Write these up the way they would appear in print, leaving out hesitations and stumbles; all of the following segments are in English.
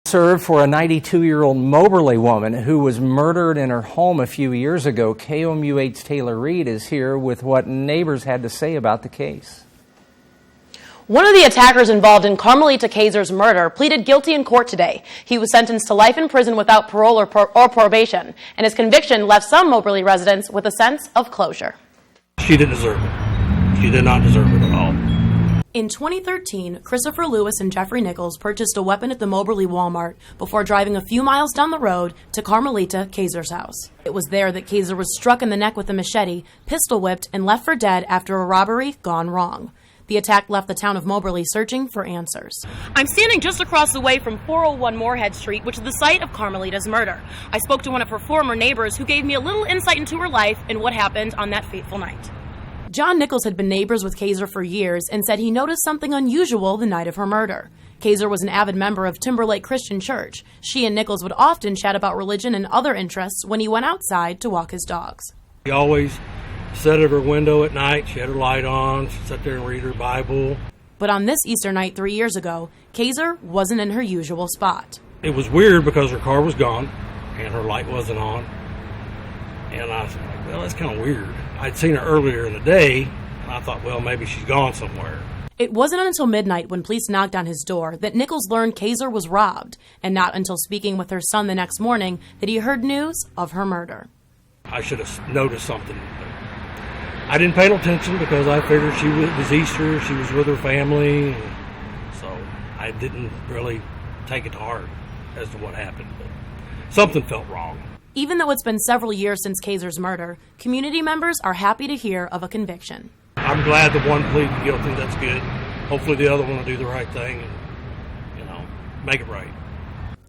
Served for a 92-year-old Moberly woman who was murdered in her home a few years ago. KOMU8's Taylor Reed is here with what neighbors had to say about the case. One of the attackers involved in Carmelita Kayser's murder pleaded guilty in court today. He was sentenced to life in prison without parole or probation, and his conviction left some Moberly residents with a sense of closure. She didn't deserve it. She did not deserve it at all. In 2013, Christopher Lewis and Jeffrey Nichols purchased a weapon at the Moberly Walmart before driving a few miles down the road to Carmelita Kayser's house. It was there that Kayser was struck in the neck with a machete, pistol whipped, and left for dead after a robbery gone wrong. The attack left the town of Moberly searching for answers. I'm standing just across the way from 401 Moorhead Street, which is the site of Carmelita's murder. I spoke to one of her former neighbors who gave me a little insight into her life and what happened on that fateful night. John Nichols had been neighbors with Kayser for years and said he noticed something unusual the night of her murder. Kayser was an avid member of Timberlake Christian Church. She and Nichols would often chat about religion and other interests when he went outside to walk his dogs. She always sat at her window at night. She had her light on. She'd sit there and read her Bible. But on this Easter night 3 years ago, Kayser wasn't in her usual spot. It was weird because her car was gone and her light wasn't on. And I was like, well, that's kind of weird. I'd seen her earlier in the day, and I thought, well, maybe she's gone somewhere. It wasn't until midnight when police knocked on his door that Nichols learned Kayser was robbed, and not until speaking with her son the next morning that he heard news of her murder. I should have noticed something. But I didn't pay no attention because I figured it was Easter, she was with her family, and so I didn't really take it to heart as to what happened. But something felt wrong. Even though it's been several years since Kayser's murder, community members are happy to hear of a conviction. I'm glad that one pleaded guilty. That's good. Hopefully the other one will do the right thing and, make it right.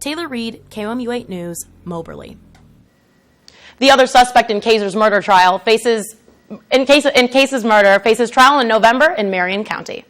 Taylor Reed, KOMU8 News, Moberly. The other suspect in Kayser's murder trial faces trial in November in Marion County.